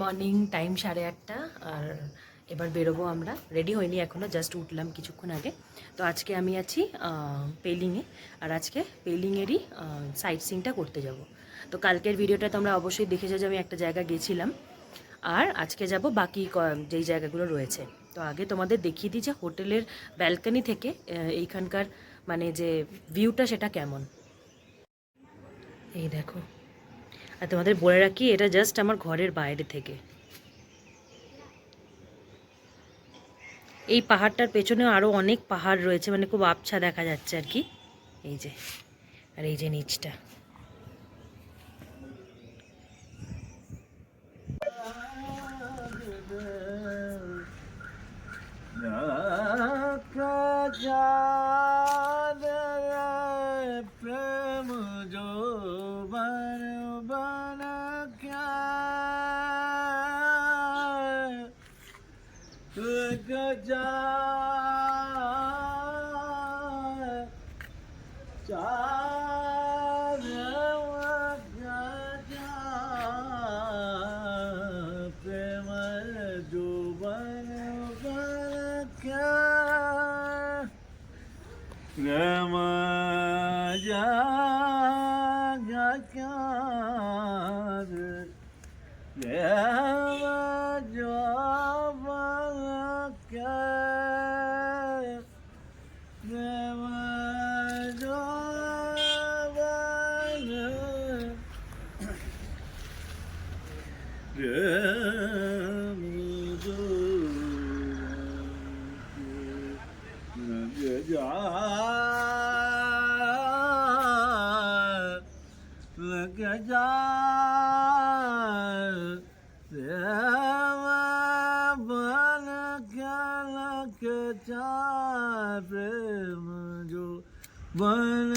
Morning, time 8:30 আর এবার বেরোবো আমরা। রেডি হইনি এখনও, জাস্ট উঠলাম কিছুক্ষণ আগে। তো আজকে আমি আছি পেলিংয়ে, আর আজকে পেলিংয়েরই সাইট সিইংটা করতে যাব। তো কালকের ভিডিওটা তোমরা অবশ্যই দেখেছো যে আমি একটা জায়গা গেছিলাম, আর আজকে যাব বাকি যেই জায়গাগুলো রয়েছে। তো আগে তোমাদের দেখিয়ে দিই যে হোটেলের ব্যালকনি থেকে এইখানকার মানে যে ভিউটা সেটা কেমন। এই দেখো, আর তোমাদের বলে রাখি এটা জাস্ট আমার ঘরের বাইরে থেকে। এই পাহাড়টার পেছনেও আরও অনেক পাহাড় রয়েছে, মানে খুব আবছা দেখা যাচ্ছে আর কি। এই যে, আর এই যে নিচটা। প্রেম जो बन बन क्या गजा प्रेम जो बन बन क्या प्रेम जागा क्या प्रेम जो बन क्या प्रेम जो बन प्रेम जो लग जा लग जा प्रेम बन क्या लग जा प्रेम जो बन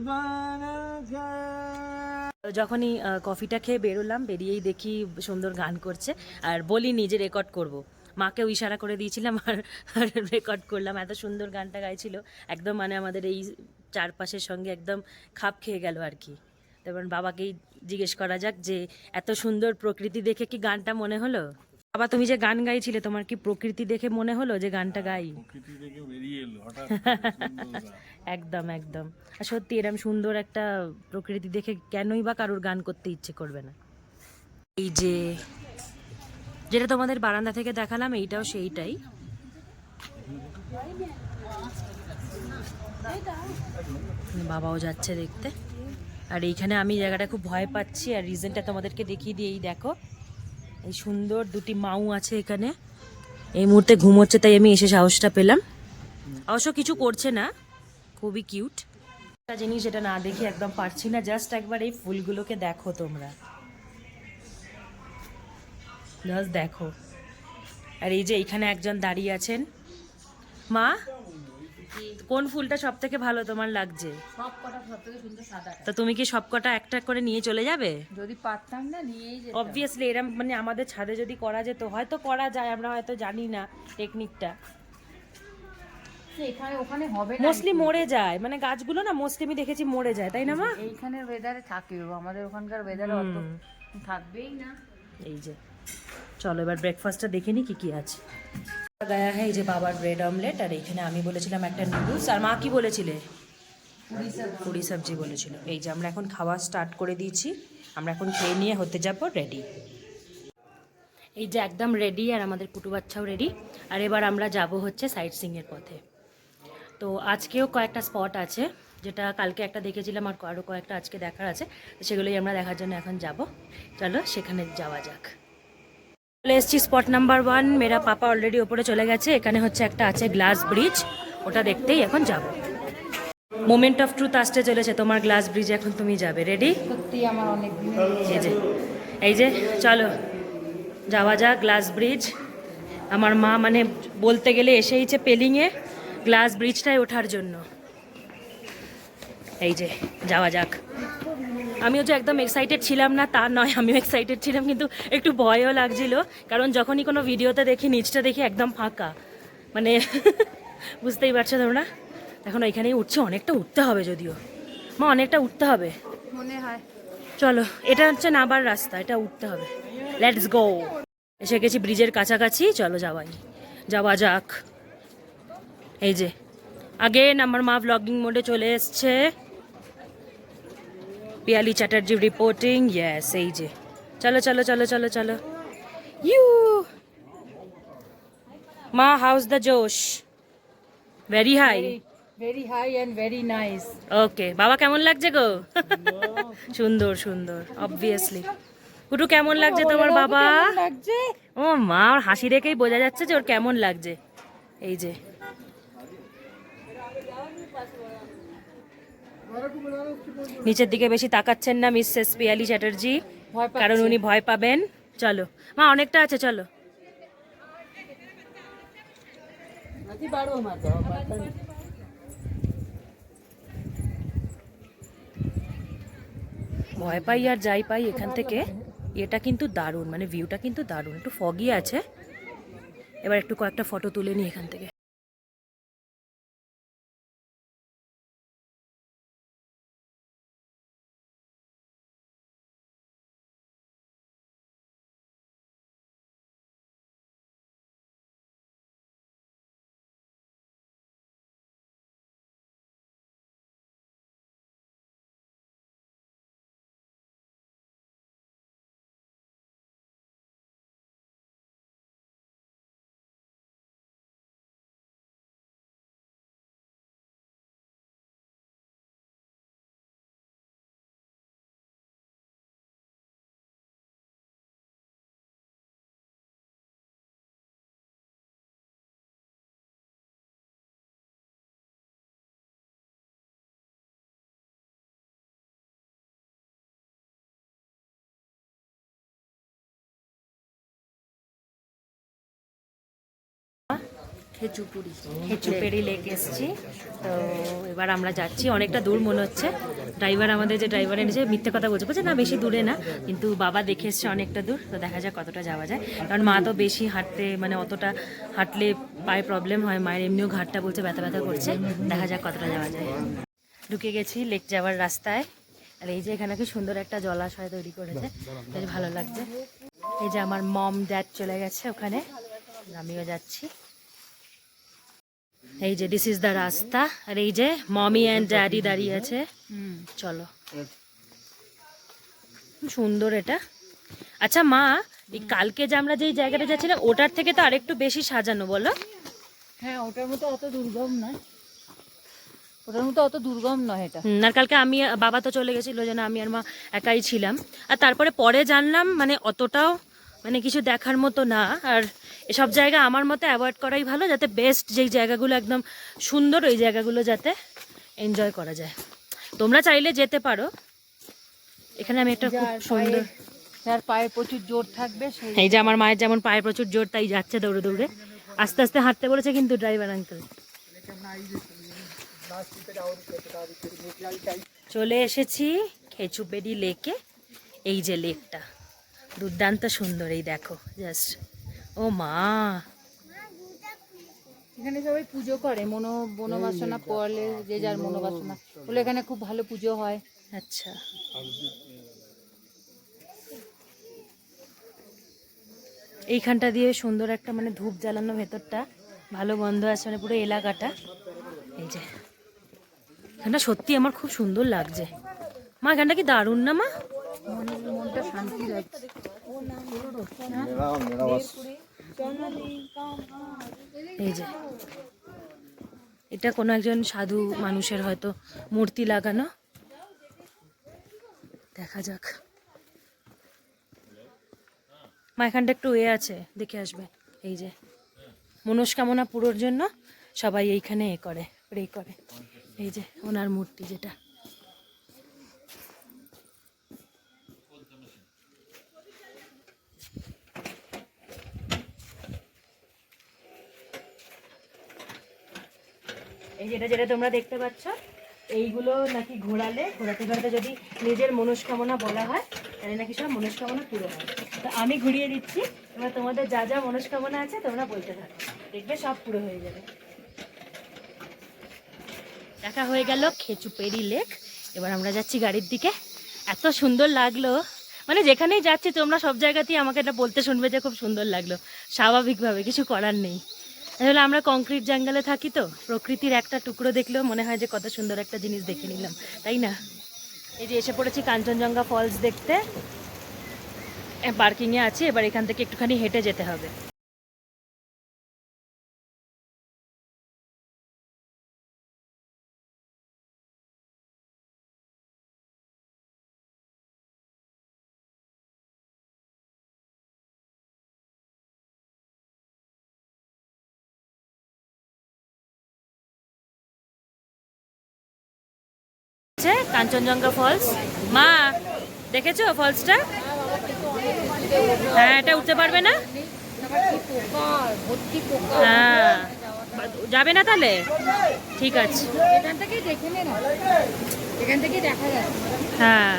बन क्या। যখনই কফিটা খেয়ে বেরোলাম, বেরিয়েই দেখি সুন্দর গান করছে, আর বলিনি যে রেকর্ড করব। মাকেও ইশারা করে দিয়েছিলাম আর রেকর্ড করলাম। এত সুন্দর গানটা গাইছিল, একদম মানে আমাদের এই চারপাশের সঙ্গে একদম খাপ খেয়ে গেল আর কি। তারপর বাবাকেই জিজ্ঞেস করা যাক যে এত সুন্দর প্রকৃতি দেখে কি গানটা মনে হলো। বাবা, তুমি যে গান গাইছিলে তোমার কি প্রকৃতি দেখে মনে হলো যে গানটা গাই? প্রকৃতি দেখে বেরিয়ে এলো হঠাৎ। একদম একদম। আর সত্যি এরকম সুন্দর একটা প্রকৃতি দেখে কেনই বা কারোর গান করতে ইচ্ছে করবে না। এই যে যেটা তোমাদের বারান্দা থেকে দেখালাম, এইটাও সেইটাই। বাবাও যাচ্ছে দেখতে। আর এইখানে আমি জায়গাটা খুব ভয় পাচ্ছি, আর রিজনটা তোমাদেরকে দেখিয়ে দিই। এই দেখো, এই সুন্দর দুটি মাউ আছে এখানে, এই মুহূর্তে ঘুমোচ্ছে, তাই আমি এসে সাহসটা পেলাম। অবশ্য কিছু করছে না, খুবই কিউট একটা জিনিস, যেটা না দেখি একদম পারছি না। জাস্ট একবার এই ফুলগুলোকে দেখো তোমরা, জাস্ট দেখো। আর এই যে এইখানে একজন দাঁড়িয়ে আছেন। মা, কোন ফুলটা সব থেকে ভালো তোমার লাগছে? সবকটা সবথেকে সুন্দর সাদা। তো তুমি কি সবকটা একটা করে নিয়ে চলে যাবে? যদি পারতাম না নিয়েই যেতাম। অবভিয়াসলি এরম মানে আমাদের ছাদে যদি করা যেত, হয়তো করা যায়, আমরা হয়তো জানি না টেকনিকটা। এখানে ওখানে হবে না, মোস্টলি মরে যায়, মানে গাছগুলো না মোস্টলি আমি দেখেছি মরে যায়, তাই না মা? এইখানের ওয়েদারে থাকেও, আমাদের ওখানকার ওয়েদারে অত থাকবেই না। এই যে চলো এবার ব্রেকফাস্টটা দেখে নি কি কি আছে। গায়া হ্যাঁ, এই যে বাবার ব্রেড অমলেট, আর এইখানে আমি বলেছিলাম একটা নুডলস, আর মা কি বলেছিলে? পুরি সবজি বলেছিল। এই যে আমরা এখন খাওয়া স্টার্ট করে দিয়েছি, আমরা এখন খেয়ে নিয়ে হতে যাব রেডি। এই যে একদম রেডি, আর আমাদের পুটু বাচ্চাও রেডি। আর এবার আমরা যাব হচ্ছে সাইট সিইংয়ের পথে। তো আজকেও কয়েকটা স্পট আছে, যেটা কালকে একটা দেখেছিলাম, আর আরও কয়েকটা আজকে দেখার আছে। তো সেগুলোই আমরা দেখার জন্য এখন যাব। চলো সেখানে যাওয়া যাক। চলে এসেছি স্পট নাম্বার 1। মেরা পাপা অলরেডি ওপরে চলে গেছে। এখানে হচ্ছে একটা আছে গ্লাস ব্রিজ, ওটা দেখতেই এখন যাব। মোমেন্ট অফ ট্রুথ আসতে চলেছে, তোমার গ্লাস ব্রিজে এখন তুমি যাবে। রেডি? সত্যি আমার অনেক দিন। এই যে চলো যাওয়া যাক গ্লাস ব্রিজ। আমার মা মানে বলতে গেলে এসেইছে পেলিংয়ে গ্লাস ব্রিজটায় ওঠার জন্য। এই যে যাওয়া যাক। আমিও যে একদম এক্সাইটেড ছিলাম না তা নয়, আমিও এক্সাইটেড ছিলাম, কিন্তু একটু ভয়ও লাগছিল, কারণ যখনই কোনো ভিডিওতে দেখি নিচটা দেখি একদম ফাঁকা, মানে বুঝতেই পারছো তোমরা। এখন ওইখানেই উঠছে, অনেকটা উঠতে হবে, যদিও মা অনেকটা উঠতে হবে মনে হয়। চলো, এটা হচ্ছে নাবার রাস্তা, এটা উঠতে হবে। Let's go. এসে গেছি ব্রিজের কাছাকাছি, চলো যাওয়া যাক। এই যে আগেন আমার মা ব্লগিং মোডে চলে এসছে। Piyali Chatterjee reporting, yes. এই যে চলো চলো চলো চলো চলো। ইউ মা, how's the josh? Very high. Very high and very nice. Okay, বাবা কেমন লাগছে গো? সুন্দর সুন্দর, অবভিয়াসলি। কুটু কেমন লাগছে তোমার বাবা? লাগছে। ও মা, ওর হাসি দেখেই বোঝা যাচ্ছে যে ওর কেমন লাগছে। এই যে নিচের দিকে বেশি তাকাচ্ছেন না মিসেস পিয়ালি চ্যাটার্জি, কারণ উনি ভয় পাবেন। চলো মা, অনেকটা আছে, চলো। ভয় পাই আর যাই পাই এখান থেকে, এটা কিন্তু দারুণ, মানে ভিউটা কিন্তু দারুণ। একটু ফগি আছে, এবার একটু কয়েকটা ফটো তুলে নিই এখান থেকে। খেচুপেড়ি লেক এসেছি, তো এবার আমরা যাচ্ছি। অনেকটা দূর মনে হচ্ছে। ড্রাইভার, আমাদের যে ড্রাইভার এনেছে, মিথ্যে কথা বলছে না, বেশি দূরে না, কিন্তু বাবা দেখে এসছে অনেকটা দূর। তো দেখা যাক কতটা যাওয়া যায়, কারণ মা তো বেশি হাঁটতে, মানে অতটা হাঁটলে পায়ে প্রবলেম হয় মায়ের, এমনিও ঘাটটা বলছে ব্যথা ব্যথা করছে। দেখা যাক কতটা যাওয়া যায়। ঢুকে গেছি লেক যাওয়ার রাস্তায়। আর এই যে এখানে কি সুন্দর একটা জলাশয় তৈরি করেছে, বেশ ভালো লাগছে। এই যে আমার মম ড্যাড চলে গেছে ওখানে, আমিও যাচ্ছি। এই যে দিস ইজ দ্য রাস্তা, আর এই যে মমি অ্যান্ড ড্যাডি দাঁড়িয়ে আছে। চলো, সুন্দর এটা। আচ্ছা মা, এই কালকে যে আমরা যেই জায়গাটা যাচ্ছিলাম, ওটার থেকে তো আরেকটু বেশি সাজানো, বলো? হ্যাঁ, ওটার মতো অত দুর্গম নয়, ওটার মতো অত দুর্গম নয় এটা। আর কালকে আমি, বাবা তো চলে গেছিলো, যেন আমি আর মা একাই ছিলাম। আর তারপরে পরে জানলাম, মানে অতটাও মানে কিছু দেখার মতো না। আর এসব জায়গা আমার মতে অ্যাভয়েড করাই ভালো, যাতে বেস্ট যেই জায়গাগুলো একদম সুন্দর, ওই জায়গাগুলো যাতে এনজয় করা যায়। তোমরা চাইলে যেতে পারো। এখানে আমি একটা খুব সুন্দর, যার পায়ে প্রচুর জোর থাকবে সেই। এই যে আমার মায়ের যেমন পায়ে প্রচুর জোর, তাই যাচ্ছে দৌড়ে দৌড়ে। আস্তে আস্তে হাঁটতে বলেছে কিন্তু ড্রাইভার আঙ্কেল। চলে এসেছি খেচুপেড়ি লেকে। এই যে লেকটা দুর্দান্ত সুন্দর, এই দেখো জাস্ট। ও মা, এখানে সবাই পুজো করে, মনোবাসনা পড়লে, যে যার মনোবাসনা বলে এখানে খুব ভালো পুজো হয়। আচ্ছা। এইখানটা দিয়ে সুন্দর একটা মানে ধূপ জ্বালানো, ভেতরটা ভালো গন্ধ আছে, মানে পুরো এলাকাটা। এই যে এখানটা সত্যি আমার খুব সুন্দর লাগছে। মা, এখানটা কি দারুণ না মা? মনটা শান্তি লাগছে। এই যে এটা কোনো একজন সাধু মানুষের হয়তো মূর্তি লাগানো। দেখা যাক। মা, এখানটা একটু আছে, দেখে আসবে। এই যে মনস্কামনা পুরোর জন্য সবাই এইখানে করে, প্রে করে। এই যে ওনার মূর্তি, যেটা এই যেটা তোমরা দেখতে পাচ্ছ, এইগুলো নাকি ঘোরাতে ঘোরাতে যদি নিজের মনস্কামনা বলা হয়, তাহলে নাকি সব মনস্কামনা পুরো হয়। তো আমি ঘুরিয়ে দিচ্ছি, এবার তোমাদের যা যা মনস্কামনা আছে তোমরা বলতে থাকো, দেখবে সব পুরো হয়ে যাবে। দেখা হয়ে গেল খেচুপেড়ি লেক। এবার আমরা যাচ্ছি গাড়ির দিকে। এত সুন্দর লাগলো, মানে যেখানেই যাচ্ছি তোমরা সব জায়গাতেই আমাকে এটা বলতে শুনবে যে খুব সুন্দর লাগলো, স্বাভাবিকভাবে, কিছু করার নেই। আসলে আমরা কংক্রিট জঙ্গলে থাকি তো, প্রকৃতির একটা টুকরো দেখলেও মনে হয় যে কত সুন্দর একটা জিনিস দেখে নিলাম, তাই না? এই যে এসে পড়েছি কাঞ্চনজঙ্ঘা ফলস দেখতে, পার্কিংয়ে আছি, এবার এখান থেকে একটুখানি হেঁটে যেতে হবে। কাঞ্চনজঙ্ঘা ফলস, মা দেখেছো ফলসটা? হ্যাঁ, এটা উঠতে পারবে না? হ্যাঁ, যাবে না তাহলে? ঠিক আছে, এখান থেকেই দেখে নে না, এখান থেকেই দেখা যাচ্ছে। হ্যাঁ।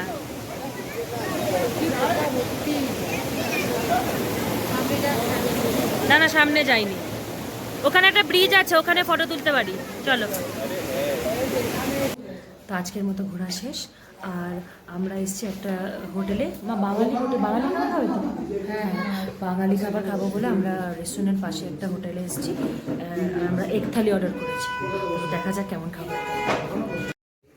না না, সামনে যাইনি, ওখানে একটা ব্রিজ আছে, ওখানে ফটো তুলতে পারি, চলো। তো আজকের মতো ঘোরা শেষ, আর আমরা এসেছি একটা হোটেলে, বাঙালি হোটেল, বাঙালি খাবার খাবে তো? হ্যাঁ, বাঙালি খাবার খাবো বলে আমরা রেস্টুরেন্টের পাশে একটা হোটেলে এসেছি, আমরা এগ থালি অর্ডার করেছি, তো দেখা যাক কেমন খাবার।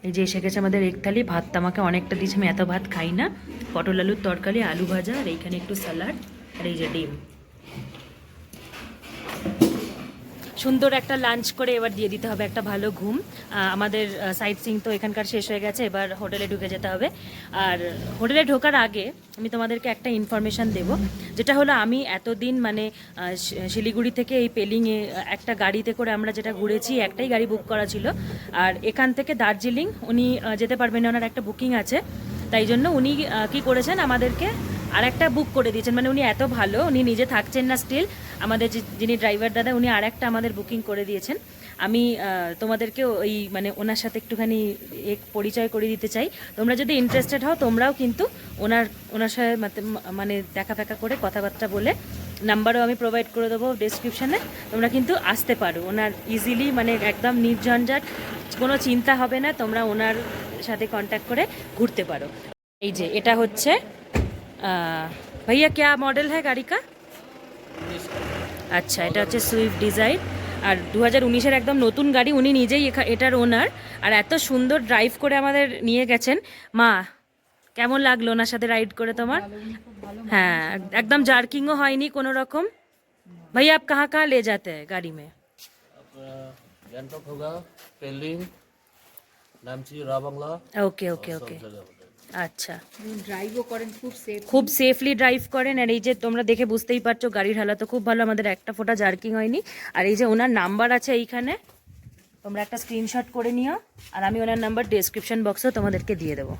এই যে এসে গেছে আমাদের এগ থালি, ভাত আমাকে অনেকটা দিয়েছে, আমি এত ভাত খাই না, পটল আলুর তরকারি, আলু ভাজা, আর এইখানে একটু স্যালাড, আর এই যে ডিম। সুন্দর একটা লাঞ্চ করে এবার দিয়ে দিতে হবে একটা ভালো ঘুম। আমাদের সাইট সিইং তো এখানকার শেষ হয়ে গেছে, এবার হোটেলে ঢুকে যেতে হবে। আর হোটেলে ঢোকার আগে আমি তোমাদেরকে একটা ইনফরমেশান দেব, যেটা হলো আমি এতদিন মানে শিলিগুড়ি থেকে এই পেলিংয়ে একটা গাড়িতে করে আমরা যেটা ঘুরেছি, একটাই গাড়ি বুক করা ছিল, আর এখান থেকে দার্জিলিং উনি যেতে পারবেন না, ওনার একটা বুকিং আছে, তাই জন্য উনি কি করেছেন, আমাদেরকে আর একটা বুক করে দিয়েছেন। মানে উনি এত ভালো, উনি নিজে থাকছেন না স্টিল, আমাদের যিনি ড্রাইভার দাদা, উনি আর একটা আমাদের বুকিং করে দিয়েছেন। আমি তোমাদেরকে ওই মানে ওনার সাথে একটুখানি পরিচয় করে দিতে চাই, তোমরা যদি ইন্টারেস্টেড হও তোমরাও কিন্তু ওনার সাথে মানে দেখা ফেকা করে কথাবার্তা বলে, নাম্বারও আমি প্রোভাইড করে দেবো ডেসক্রিপশানে, তোমরা কিন্তু আসতে পারো ওনার ইজিলি, মানে একদম নির্ঝঞ্ঝাট, কোনো চিন্তা হবে না, তোমরা ওনার সাথে কন্ট্যাক্ট করে ঘুরতে পারো। এই যে এটা হচ্ছে ভাইয়া ক্যা মডেল হ্যাঁ গাড়ি কা? আচ্ছা, এটা হচ্ছে সুইফট ডিজাইর, আর 2019-এর একদম নতুন গাড়ি, উনি নিজেই এটার ওনার, আর এত সুন্দর ড্রাইভ করে আমাদের নিয়ে গেছেন। মা কেমন লাগলো ওনার সাথে রাইড করে তোমার? হ্যাঁ, একদম জার্কিংও হয়নি কোনো রকম। ভাইয়া আপ কাহা কাহা লে যাতে হ্যাঁ গাড়ি মে? गैंगटॉक होगा, पेलिंग, नामची, राबांगला। ওকে ওকে ওকে, আচ্ছা। ড্রাইভও করেন খুব সেফ, খুব সেফলি ড্রাইভ করেন, আর এই যে তোমরা দেখে বুঝতেই পারছো গাড়ির হালাত খুব ভালো, আমাদের একটা ফোঁটা জার্কিং হয়নি। আর এই যে ওনার নাম্বার আছে এইখানে, তোমরা একটা স্ক্রিনশট করে নিও, আর আমি ওনার নাম্বার ডেসক্রিপশন বক্সেও তোমাদেরকে দিয়ে দেবো।